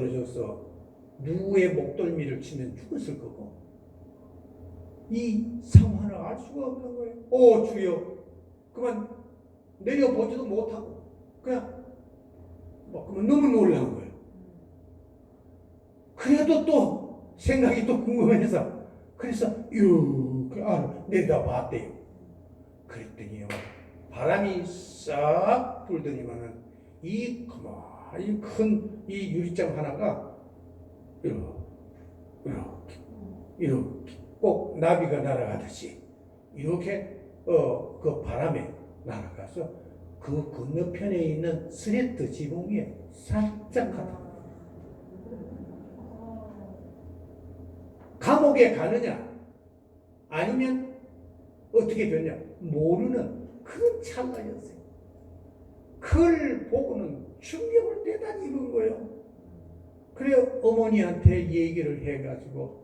떨어져서 누구의 목덜미를 치면 죽었을 거고, 이 상황을 알 수가 없는 거예요. 오 주여, 그만 내려보지도 못하고 그냥 그만 너무 놀란 거예요. 그래도 또 생각이 또 궁금해서 그래서 이렇게 내려다봤대요. 그랬더니요, 바람이 싹 불더니만은 이 그만이 큰 이 유리장 하나가 이렇게 꼭 나비가 날아가듯이 이렇게 그 바람에 날아가서 그 건너편에 있는 스레트 지붕 위에 살짝 가다. 감옥에 가느냐 아니면 어떻게 되냐 모르는 그런 찰나였어요. 그걸 보고는 충격을 대단히 입은 거예요. 그래 어머니한테 얘기를 해가지고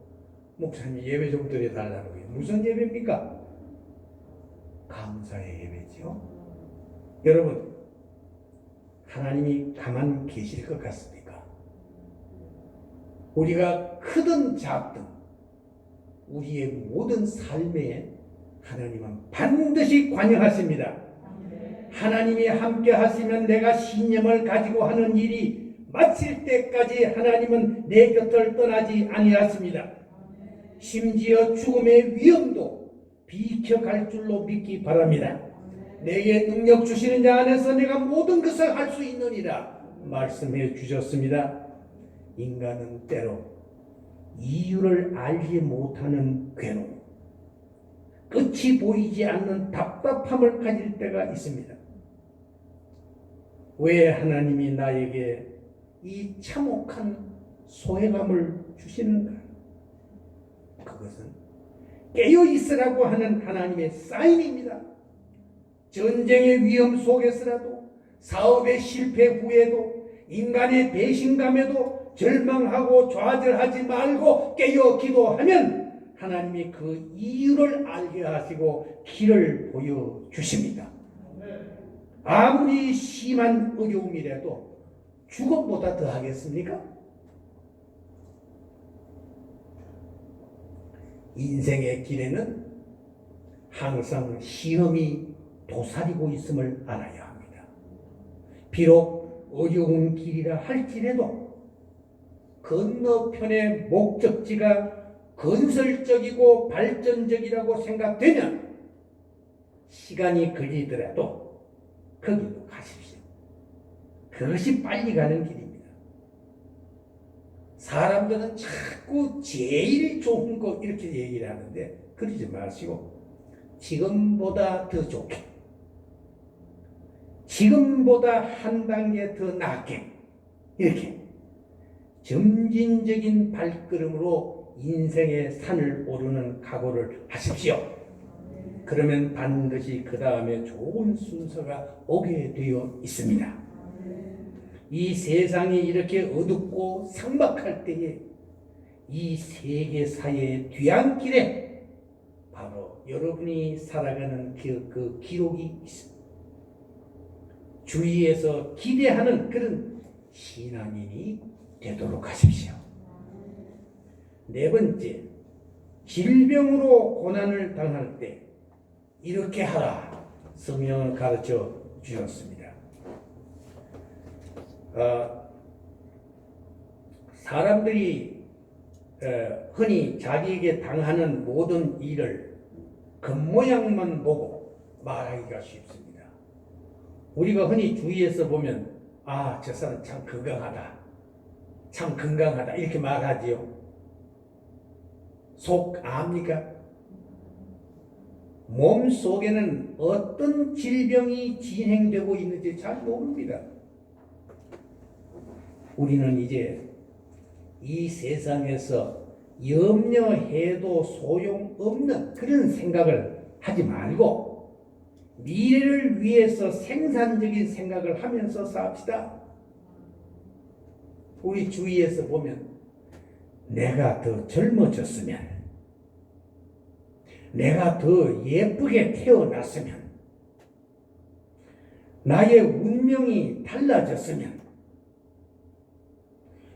목사님 예배 좀 드려달라는 거예요. 무슨 예배입니까? 감사의 예배죠. 여러분, 하나님이 가만 계실 것 같습니까? 우리가 크든 작든 우리의 모든 삶에 하나님은 반드시 관여하십니다. 하나님이 함께 하시면 내가 신념을 가지고 하는 일이 마칠 때까지 하나님은 내 곁을 떠나지 아니하십니다. 심지어 죽음의 위험도 비켜갈 줄로 믿기 바랍니다. 내게 능력 주시는 자 안에서 내가 모든 것을 할 수 있느니라 말씀해 주셨습니다. 인간은 때로 이유를 알지 못하는 괴로움, 끝이 보이지 않는 답답함을 가질 때가 있습니다. 왜 하나님이 나에게 이 참혹한 소외감을 주시는가? 그것은 깨어 있으라고 하는 하나님의 사인입니다. 전쟁의 위험 속에서라도, 사업의 실패 후에도, 인간의 배신감에도 절망하고 좌절하지 말고 깨어 기도하면 하나님이 그 이유를 알게 하시고 길을 보여주십니다. 아무리 심한 어려움이라도 죽음보다 더 하겠습니까? 인생의 길에는 항상 시험이 도사리고 있음을 알아야 합니다. 비록 어려운 길이라 할지라도 건너편의 목적지가 건설적이고 발전적이라고 생각되면 시간이 걸리더라도 거기로 가십시오. 그것이 빨리 가는 길입니다. 사람들은 자꾸 제일 좋은 거 이렇게 얘기를 하는데 그러지 마시고 지금보다 더 좋게, 지금보다 한 단계 더 낫게 이렇게 점진적인 발걸음으로 인생의 산을 오르는 각오를 하십시오. 그러면 반드시 그 다음에 좋은 순서가 오게 되어 있습니다. 이 세상이 이렇게 어둡고 삭막할 때에 이 세계사의 뒤안길에 바로 여러분이 살아가는 그 기록이 있습니다. 주위에서 기대하는 그런 신앙인이 되도록 하십시오. 네 번째, 질병으로 고난을 당할 때 이렇게 하라. 성경을 가르쳐 주셨습니다. 사람들이 흔히 자기에게 당하는 모든 일을 겉모양만 보고 말하기가 쉽습니다. 우리가 흔히 주위에서 보면 저 사람 참 건강하다, 참 건강하다 이렇게 말하지요. 속 압니까? 몸 속에는 어떤 질병이 진행되고 있는지 잘 모릅니다. 우리는 이제 이 세상에서 염려해도 소용없는 그런 생각을 하지 말고 미래를 위해서 생산적인 생각을 하면서 삽시다. 우리 주위에서 보면 내가 더 젊어졌으면, 내가 더 예쁘게 태어났으면, 나의 운명이 달라졌으면,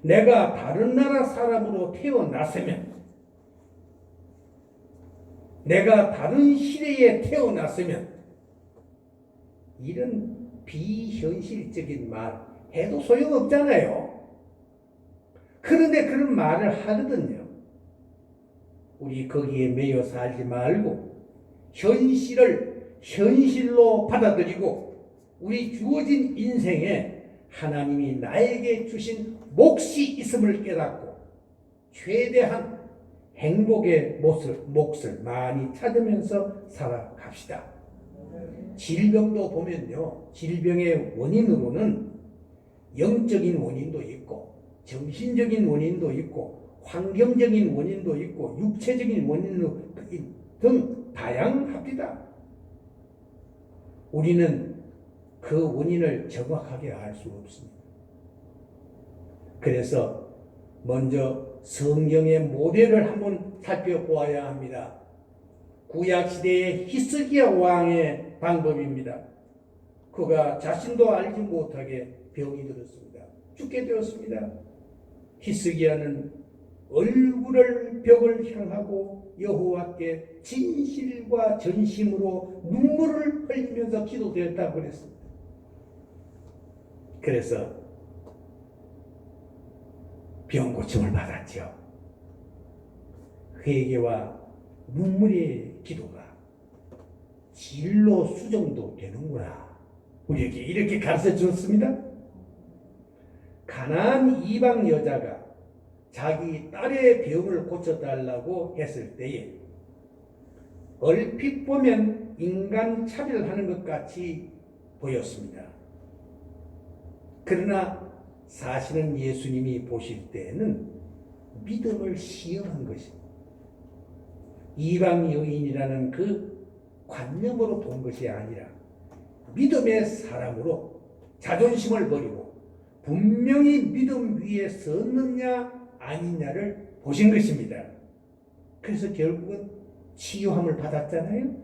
내가 다른 나라 사람으로 태어났으면, 내가 다른 시대에 태어났으면, 이런 비현실적인 말 해도 소용없잖아요. 그런데 그런 말을 하거든요. 우리 거기에 매여 살지 말고 현실을 현실로 받아들이고 우리 주어진 인생에 하나님이 나에게 주신 몫이 있음을 깨닫고 최대한 행복의 몫을 많이 찾으면서 살아갑시다. 질병도 보면요, 질병의 원인으로는 영적인 원인도 있고 정신적인 원인도 있고 환경적인 원인도 있고 육체적인 원인도 등 다양합니다. 우리는 그 원인을 정확하게 알 수 없습니다. 그래서 먼저 성경의 모델을 한번 살펴보아야 합니다. 구약시대의 히스기야 왕의 방법입니다. 그가 자신도 알지 못하게 병이 들었습니다. 죽게 되었습니다. 히스기야는 얼굴을 벽을 향하고 여호와께 진실과 전심으로 눈물을 흘리면서 기도드렸다고 그랬습니다. 그래서 병 고침을 받았죠. 회개와 눈물의 기도가 진로 수정도 되는구나. 우리에게 이렇게 가르쳐 주었습니다. 가나안 이방 여자가 자기 딸의 병을 고쳐달라고 했을 때에 얼핏 보면 인간 차별하는 것 같이 보였습니다. 그러나 사실은 예수님이 보실 때에는 믿음을 시험한 것입니다. 이방 여인이라는 그 관념으로 본 것이 아니라 믿음의 사람으로 자존심을 버리고 분명히 믿음 위에 섰느냐 아니냐를 보신 것입니다. 그래서 결국은 치유함을 받았잖아요.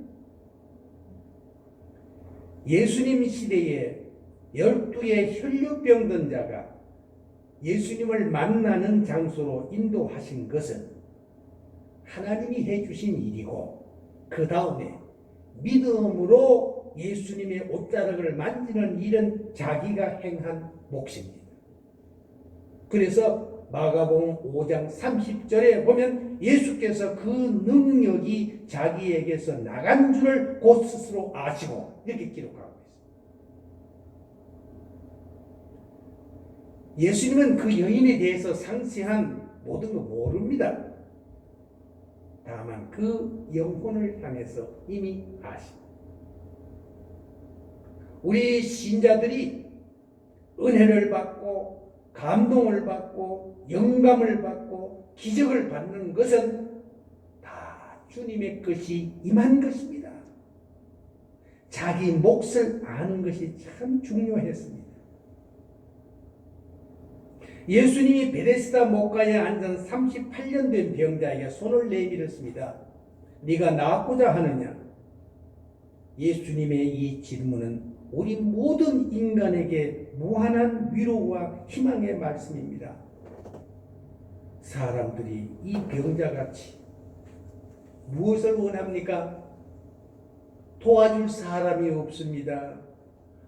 예수님 시대에 12의 혈류병든 자가 예수님을 만나는 장소로 인도하신 것은 하나님이 해주신 일이고 그 다음에 믿음으로 예수님의 옷자락을 만지는 일은 자기가 행한 몫입니다. 그래서 마가복음 5장 30절에 보면 예수께서 그 능력이 자기에게서 나간 줄을 곧 스스로 아시고 이렇게 기록하고 있습니다. 예수님은 그 여인에 대해서 상세한 모든 걸 모릅니다. 다만 그 영혼을 향해서 이미 아십니다. 우리 신자들이 은혜를 받고 감동을 받고 영감을 받고 기적을 받는 것은 다 주님의 것이 임한 것입니다. 자기 몫을 아는 것이 참 중요했습니다. 예수님이 베데스다 목가에 앉은 38년 된 병자에게 손을 내밀었습니다. 네가 나았고자 하느냐? 예수님의 이 질문은 우리 모든 인간에게 무한한 위로와 희망의 말씀입니다. 사람들이 이 병자같이 무엇을 원합니까? 도와줄 사람이 없습니다.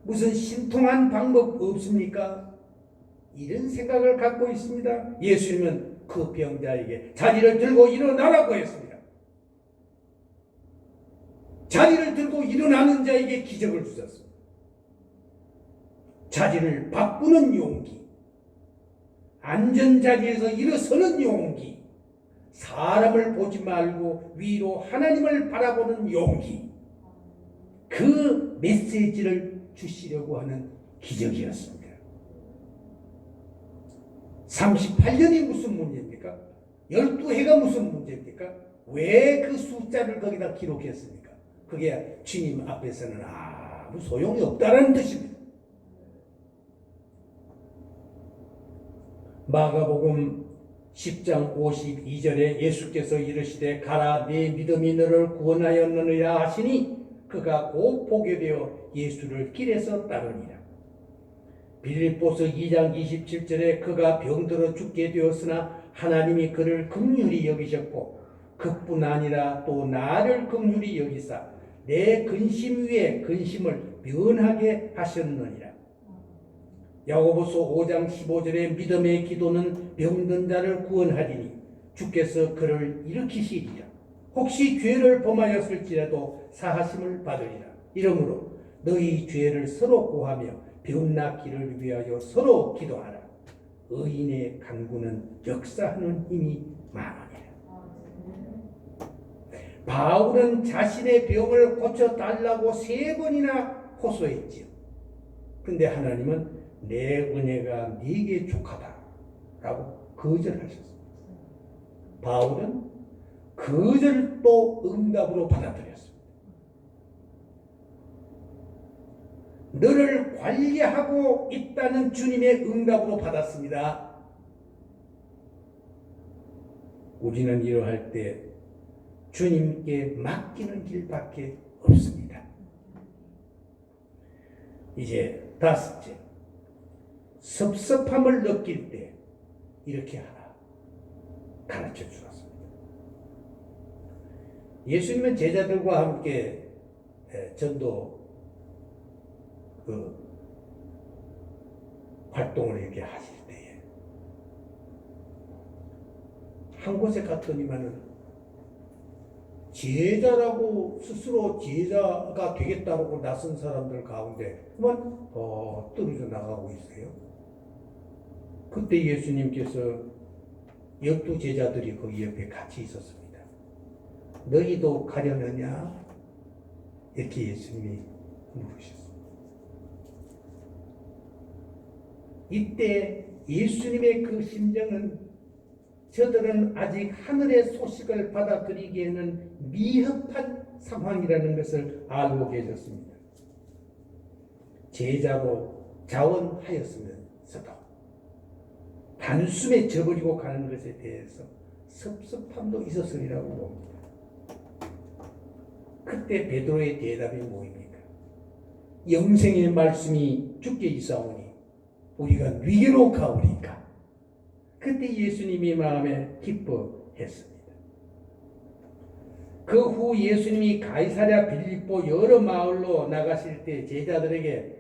무슨 신통한 방법 없습니까? 이런 생각을 갖고 있습니다. 예수님은 그 병자에게 자리를 들고 일어나라고 했습니다. 자리를 들고 일어나는 자에게 기적을 주셨습니다. 자리를 바꾸는 용기, 안전자리에서 일어서는 용기, 사람을 보지 말고 위로 하나님을 바라보는 용기, 그 메시지를 주시려고 하는 기적이었습니다. 38년이 무슨 문제입니까? 12해가 무슨 문제입니까? 왜 그 숫자를 거기다 기록했습니까? 그게 주님 앞에서는 아무 소용이 없다는 뜻입니다. 마가복음 10장 52절에 예수께서 이르시되 가라 네 믿음이 너를 구원하였느니라 하시니 그가 곧 보게 되어 예수를 길에서 따르니라. 빌립보서 2장 27절에 그가 병들어 죽게 되었으나 하나님이 그를 긍휼히 여기셨고 그뿐 아니라 또 나를 긍휼히 여기사 내 근심 위에 근심을 면하게 하셨느니라. 야고보서 5장 15절에 믿음의 기도는 병든 자를 구원하리니 주께서 그를 일으키시리라. 혹시 죄를 범하였을지라도 사하심을 받으리라. 이러므로 너희 죄를 서로 고하며 병 낫기를 위하여 서로 기도하라. 의인의 간구는 역사하는 힘이 많으니라. 바울은 자신의 병을 고쳐달라고 3번이나 호소했지요. 근데 하나님은 내 은혜가 네게 족하다라고 거절하셨습니다. 바울은 거절도 응답으로 받아들였습니다. 너를 관리하고 있다는 주님의 응답으로 받았습니다. 우리는 이러할 때 주님께 맡기는 길밖에 없습니다. 이제 5째, 섭섭함을 느낄 때 이렇게 하라 가르쳐 주었습니다. 예수님은 제자들과 함께 전도 활동을 이렇게 하실 때에 한 곳에 갔더니만은 제자라고 스스로 제자가 되겠다고 나선 사람들 가운데 그만 떨어져 나가고 있어요. 그때 예수님께서 12제자들이 거기 옆에 같이 있었습니다. 너희도 가려느냐? 이렇게 예수님이 물으셨습니다. 이때 예수님의 그 심정은 저들은 아직 하늘의 소식을 받아들이기에는 미흡한 상황이라는 것을 알고 계셨습니다. 제자로 자원하였으면서도 단숨에 저버리고 가는 것에 대해서 섭섭함도 있었으리라고 봅니다. 그때 베드로의 대답이 뭐입니까? 영생의 말씀이 주께 있사오니 우리가 네게로 가오리까? 그때 예수님이 마음에 기뻐했습니다. 그 후 예수님이 가이사랴 빌립보 여러 마을로 나가실 때 제자들에게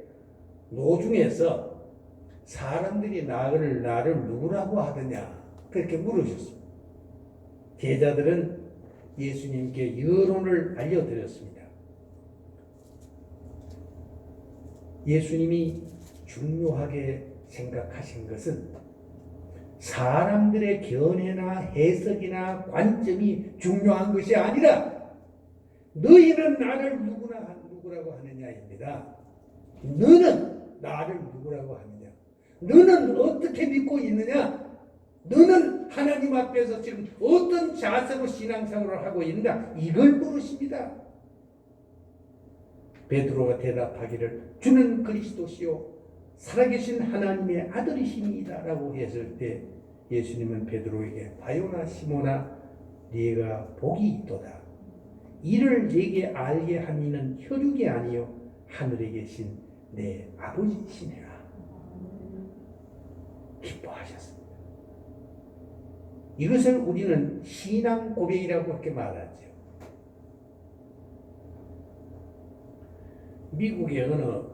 노중에서 사람들이 나를 누구라고 하더냐 그렇게 물으셨습니다. 제자들은 예수님께 여론을 알려드렸습니다. 예수님이 중요하게 생각하신 것은 사람들의 견해나 해석이나 관점이 중요한 것이 아니라 너희는 나를 누구라고 하느냐입니다. 너는 나를 누구라고 하느냐? 너는 어떻게 믿고 있느냐? 너는 하나님 앞에서 지금 어떤 자세로 신앙생활을 하고 있느냐? 이걸 물으십니다. 베드로가 대답하기를 주는 그리스도시요 살아계신 하나님의 아들이십니다 라고 했을 때 예수님은 베드로에게 바요나 시모나 네가 복이 있도다. 이를 네게 알게 한 이는 혈육이 아니요 하늘에 계신 내 아버지시니라. 기뻐하셨습니다. 이것을 우리는 신앙 고백이라고 그렇게 말하죠. 미국의 어느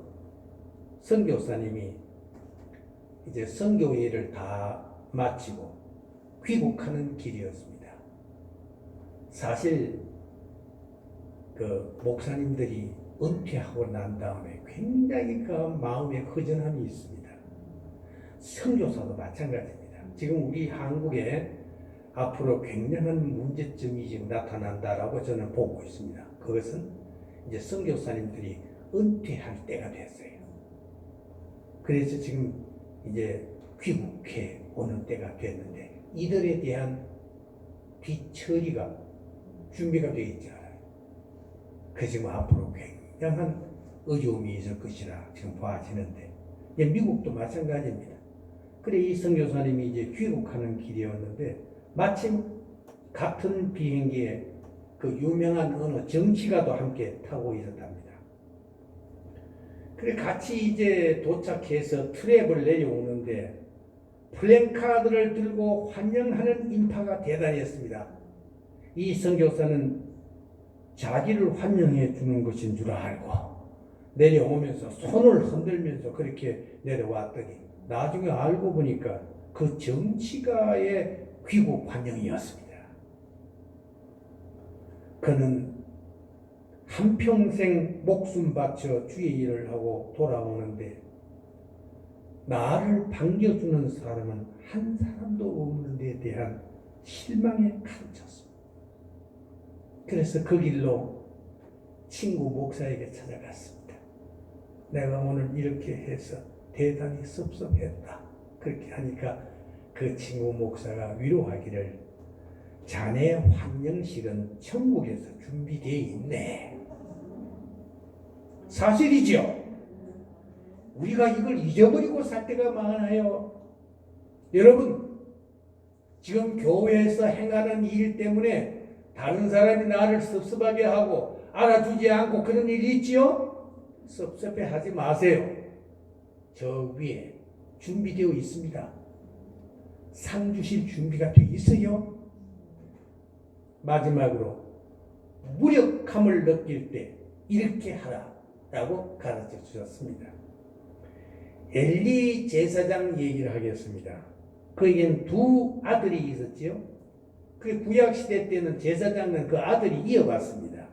선교사님이 이제 선교회를 다 마치고 귀국하는 길이었습니다. 사실 그 목사님들이 은퇴하고 난 다음에 굉장히 그 마음에 허전함이 있습니다. 선교사도 마찬가지입니다. 지금 우리 한국에 앞으로 굉장한 문제점이 지금 나타난다라고 저는 보고 있습니다. 그것은 이제 선교사님들이 은퇴할 때가 됐어요. 그래서 지금 이제 귀국해 오는 때가 됐는데 이들에 대한 뒤처리가 준비가 되어 있지 않아요. 그래서 지금 앞으로 굉장한 어려움이 있을 것이라 지금 봐지는데 미국도 마찬가지입니다. 그래 이 선교사님이 이제 귀국하는 길이었는데 마침 같은 비행기에 그 유명한 어느 정치가도 함께 타고 있었답니다. 그래 같이 이제 도착해서 트랩을 내려오는데 플랜카드를 들고 환영하는 인파가 대단했습니다. 이 선교사는 자기를 환영해 주는 것인 줄 알고 내려오면서 손을 흔들면서 그렇게 내려왔더니 나중에 알고 보니까 그 정치가의 귀국 환영이었습니다. 그는 한평생 목숨 바쳐 주의 일을 하고 돌아오는데 나를 반겨주는 사람은 한 사람도 없는 데 대한 실망에 가득 찼습니다. 그래서 그 길로 친구 목사에게 찾아갔습니다. 내가 오늘 이렇게 해서 대단히 섭섭했다. 그렇게 하니까 그 친구 목사가 위로하기를 자네 환영식은 천국에서 준비되어 있네. 사실이죠. 우리가 이걸 잊어버리고 살 때가 많아요. 여러분, 지금 교회에서 행하는 일 때문에 다른 사람이 나를 섭섭하게 하고 알아주지 않고 그런 일이 있지요? 섭섭해하지 마세요. 저 위에 준비되어 있습니다. 상 주실 준비가 되어 있어요. 마지막으로 무력함을 느낄 때 이렇게 하라라고 가르쳐 주셨습니다. 엘리 제사장 얘기를 하겠습니다. 그에겐 두 아들이 있었지요. 그 구약 시대 때는 제사장은 그 아들이 이어갔습니다.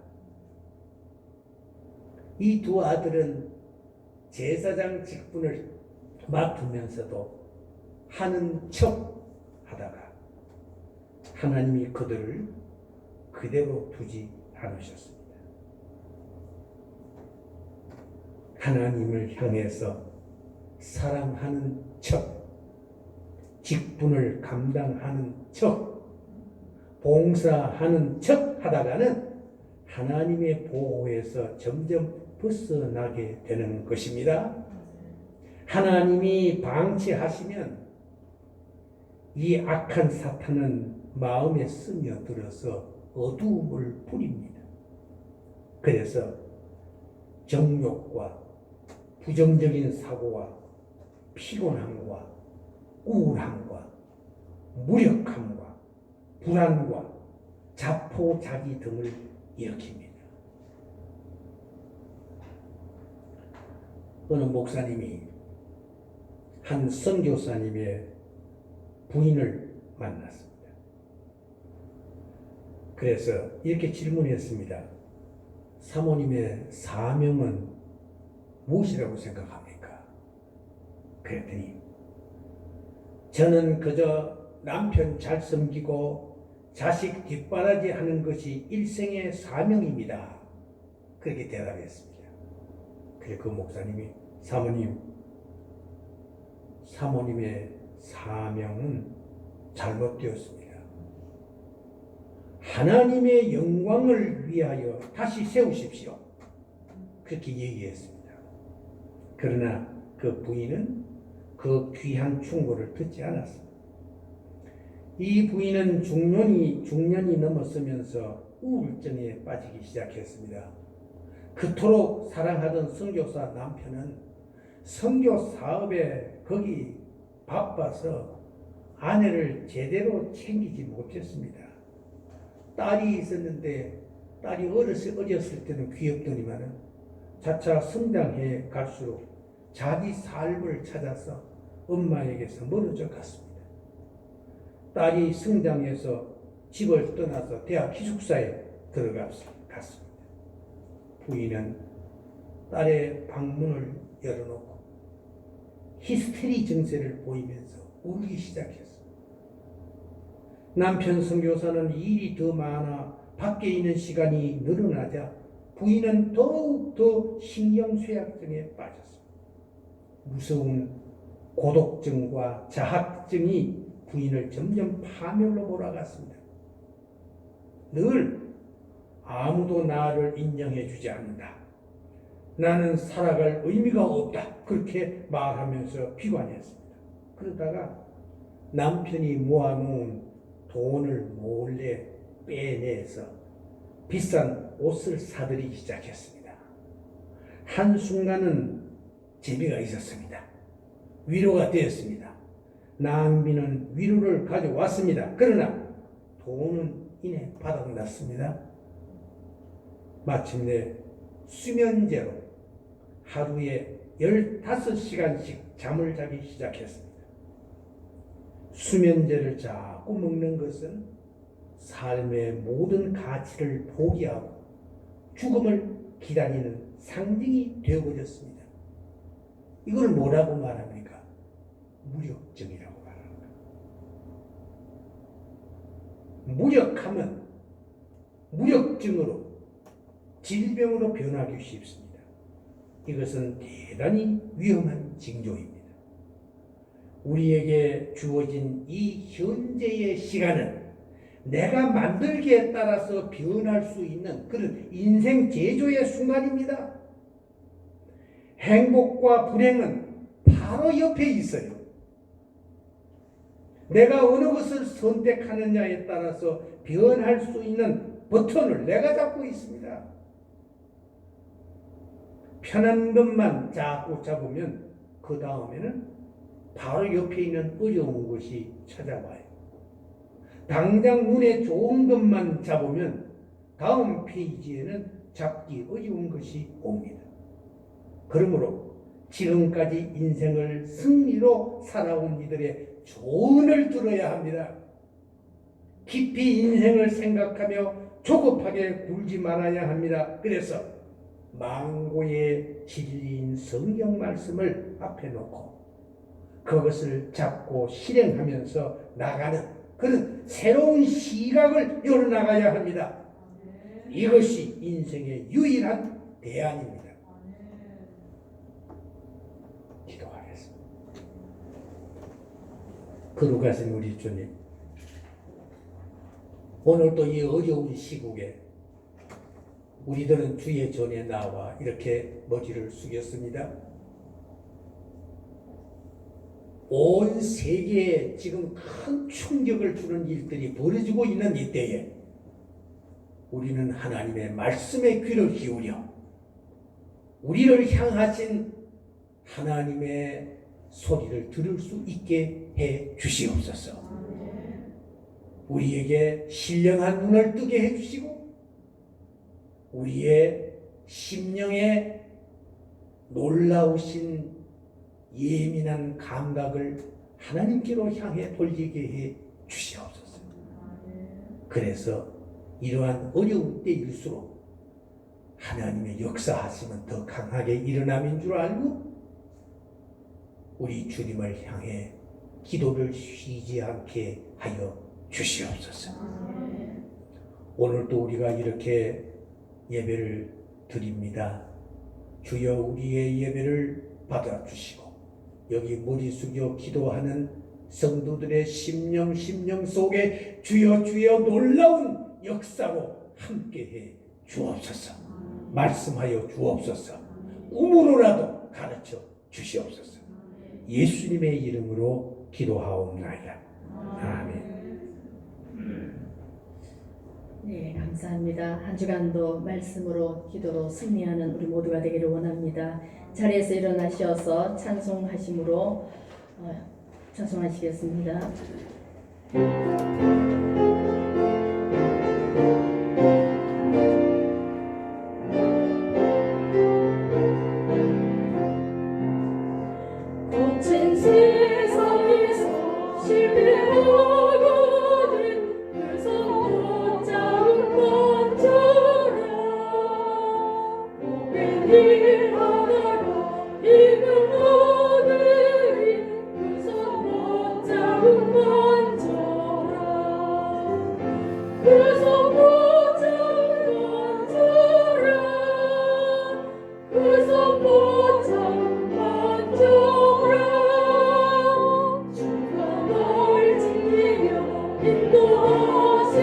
이 두 아들은 제사장 직분을 맡으면서도 하는 척 하다가 하나님이 그들을 그대로 두지 않으셨습니다. 하나님을 향해서 사랑하는 척, 직분을 감당하는 척, 봉사하는 척 하다가는 하나님의 보호에서 점점 벗어나게 되는 것입니다. 하나님이 방치하시면 이 악한 사탄은 마음에 스며들어서 어두움을 부립니다. 그래서 정욕과 부정적인 사고와 피곤함과 우울함과 무력함과 불안과 자포자기 등을 일으킵니다. 어느 목사님이 한 선교사님의 부인을 만났습니다. 그래서 이렇게 질문했습니다. 사모님의 사명은 무엇이라고 생각합니까? 그랬더니 저는 그저 남편 잘 섬기고 자식 뒷바라지 하는 것이 일생의 사명입니다. 그렇게 대답했습니다. 그래서 그 목사님이 사모님의 사명은 잘못되었습니다. 하나님의 영광을 위하여 다시 세우십시오. 그렇게 얘기했습니다. 그러나 그 부인은 그 귀한 충고를 듣지 않았습니다. 이 부인은 중년이 넘었으면서 우울증에 빠지기 시작했습니다. 그토록 사랑하던 선교사 남편은 선교 사업에 거기 바빠서 아내를 제대로 챙기지 못했습니다. 딸이 있었는데 딸이 어렸을 때는 귀엽더니만은 차차 성장해 갈수록 자기 삶을 찾아서 엄마에게서 멀어져 갔습니다. 딸이 성장해서 집을 떠나서 대학 기숙사에 들어갔습니다. 부인은 딸의 방문을 열어놓고 히스테리 증세를 보이면서 울기 시작했습니다. 남편 선교사는 일이 더 많아 밖에 있는 시간이 늘어나자 부인은 더욱 더 신경쇠약증에 빠졌습니다. 무서운 고독증과 자학증이 부인을 점점 파멸로 몰아갔습니다. 늘 아무도 나를 인정해 주지 않는다. 나는 살아갈 의미가 없다. 그렇게 말하면서 비관했습니다. 그러다가 남편이 모아놓은 돈을 몰래 빼내서 비싼 옷을 사들이기 시작했습니다. 한순간은 재미가 있었습니다. 위로가 되었습니다. 낭비는 위로를 가져왔습니다. 그러나 돈은 이내 바닥났습니다. 마침내 수면제로 하루에 15시간씩 잠을 자기 시작했습니다. 수면제를 자꾸 먹는 것은 삶의 모든 가치를 포기하고 죽음을 기다리는 상징이 되어버렸습니다. 이걸 뭐라고 말합니까? 무력증이라고 말합니다. 무력하면 무력증으로 질병으로 변하기 쉽습니다. 이것은 대단히 위험한 징조입니다. 우리에게 주어진 이 현재의 시간은 내가 만들기에 따라서 변할 수 있는 그런 인생 제조의 순간입니다. 행복과 불행은 바로 옆에 있어요. 내가 어느 것을 선택하느냐에 따라서 변할 수 있는 버튼을 내가 잡고 있습니다. 편한 것만 자꾸 잡으면 그 다음에는 바로 옆에 있는 어려운 것이 찾아와요. 당장 눈에 좋은 것만 잡으면 다음 페이지에는 잡기 어려운 것이 옵니다. 그러므로 지금까지 인생을 승리로 살아온 이들의 조언을 들어야 합니다. 깊이 인생을 생각하며 조급하게 굴지 말아야 합니다. 그래서 망고의 진리인 성경 말씀을 앞에 놓고 그것을 잡고 실행하면서 나가는 그런 새로운 시각을 열어나가야 합니다. 이것이 인생의 유일한 대안입니다. 기도하겠습니다. 거룩하신 우리 주님, 오늘도 이 어려운 시국에 우리들은 주의 전에 나와 이렇게 머리를 숙였습니다. 온 세계에 지금 큰 충격을 주는 일들이 벌어지고 있는 이때에 우리는 하나님의 말씀에 귀를 기울여 우리를 향하신 하나님의 소리를 들을 수 있게 해 주시옵소서. 우리에게 신령한 눈을 뜨게 해 주시고 우리의 심령에 놀라우신 예민한 감각을 하나님께로 향해 돌리게 해 주시옵소서. 그래서 이러한 어려운 때일수록 하나님의 역사하심은 더 강하게 일어남인 줄 알고 우리 주님을 향해 기도를 쉬지 않게 하여 주시옵소서. 오늘도 우리가 이렇게 예배를 드립니다. 주여 우리의 예배를 받아주시고 여기 머리 숙여 기도하는 성도들의 심령 속에 주여 주여 놀라운 역사로 함께해 주옵소서. 말씀하여 주옵소서. 꿈으로라도 가르쳐 주시옵소서. 예수님의 이름으로 기도하옵나이다. 아멘. 네, 감사합니다. 한 주간도 말씀으로 기도로 승리하는 우리 모두가 되기를 원합니다. 자리에서 일어나셔서 찬송하심으로 찬송하시겠습니다. 거친 세상에서 실패하거든 그 손 붙잡은 먼저라 모든 일 하다가 힘을 얻으리 그 손 붙잡은 먼저라 그 손 붙잡은 먼저라 그 손 붙잡은 먼저라 주가 널 지키며 인도하시리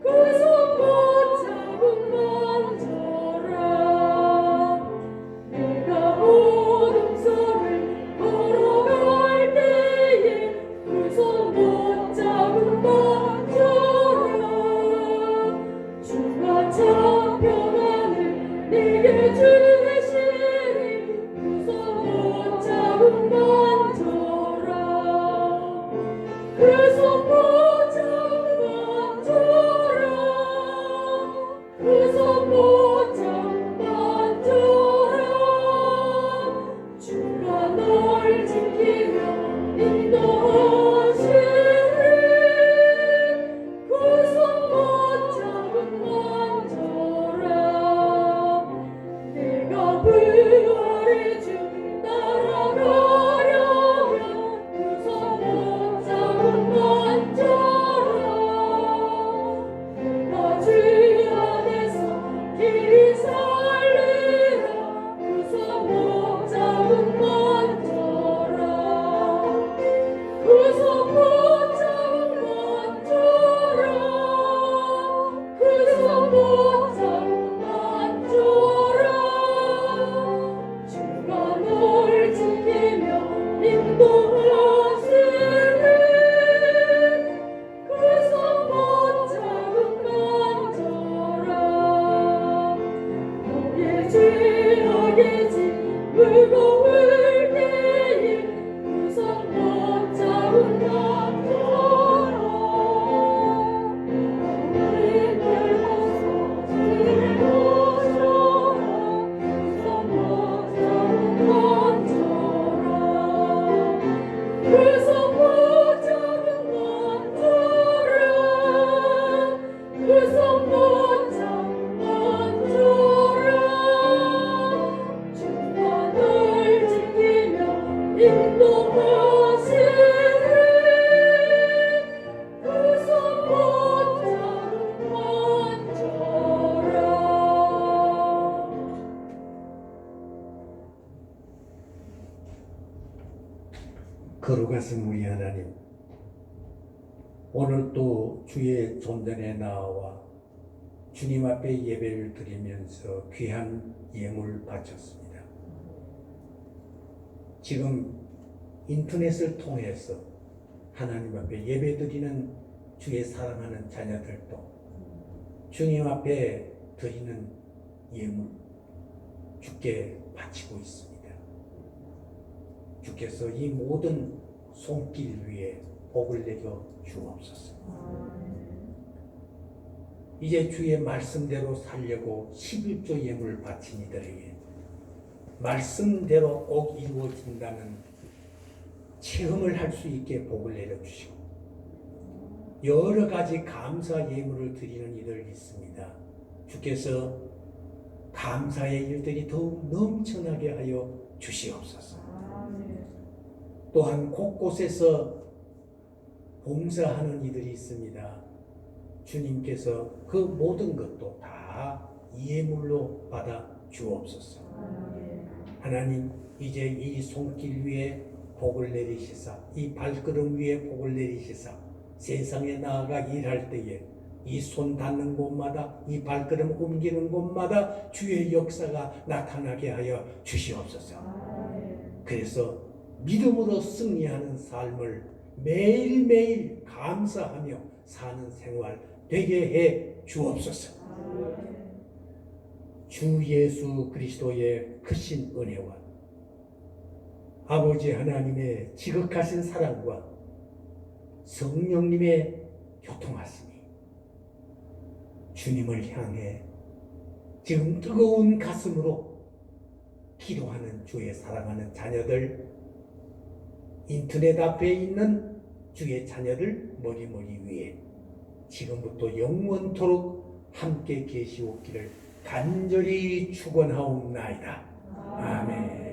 그 손 붙잡은 먼저라 내가 어둠 속을 걸어갈 때에 그 손 붙잡은 먼저라 그 손모자 만져라 그 손모자 만져라 주가 널 지키며 인도하시리 그 손모자만 만져라 내가 부활의 주 따라가려면 그 손모자만 만져라 내가 주 안에서 길이 살리라 그 손모자만 만져라 그 손모자만 만져라 그 손모자만 만져라 주가 널 지키며 인도하시리 그 손모자만 만져라 너의 죄악의 짐 무거울 때에 그 손모자만 만져라 너의 별보서 길을 보셔라 그 손모자만 만져라 그 손모자만 만져라 그 손모자만 만져라 주가 널 지키며 인도하시리 그 손모자만 만져라 거룩하신 우리 하나님, 오늘 또 주의 존전에 나와 주님 앞에 예배를 드리면서 귀한 예물 바쳤습니다. 지금 인터넷을 통해서 하나님 앞에 예배 드리는 주의 사랑하는 자녀들도 주님 앞에 드리는 예물 주께 바치고 있습니다. 주께서 이 모든 손길 위에 복을 내려 주옵소서. 이제 주의 말씀대로 살려고 11조 예물 바친 이들에게 말씀대로 꼭 이루어진다는 체험을 할 수 있게 복을 내려주시고 여러 가지 감사 예물을 드리는 이들 있습니다. 주께서 감사의 일들이 더욱 넘쳐나게 하여 주시옵소서. 또한 곳곳에서 봉사하는 이들이 있습니다. 주님께서 그 모든 것도 다 예물로 받아 주옵소서. 하나님, 이제 이 손길 위에 복을 내리시사, 이 발걸음 위에 복을 내리시사, 세상에 나아가 일할 때에 이 손 닿는 곳마다, 이 발걸음 옮기는 곳마다 주의 역사가 나타나게 하여 주시옵소서. 그래서 믿음으로 승리하는 삶을 매일매일 감사하며 사는 생활 되게 해 주옵소서. 주 예수 그리스도의 크신 은혜와 아버지 하나님의 지극하신 사랑과 성령님의 교통하심이 주님을 향해 지금 뜨거운 가슴으로 기도하는 주의 사랑하는 자녀들, 인터넷 앞에 있는 주의 자녀들 머리 위에 지금부터 영원토록 함께 계시옵기를 간절히 축원하옵나이다. 아멘.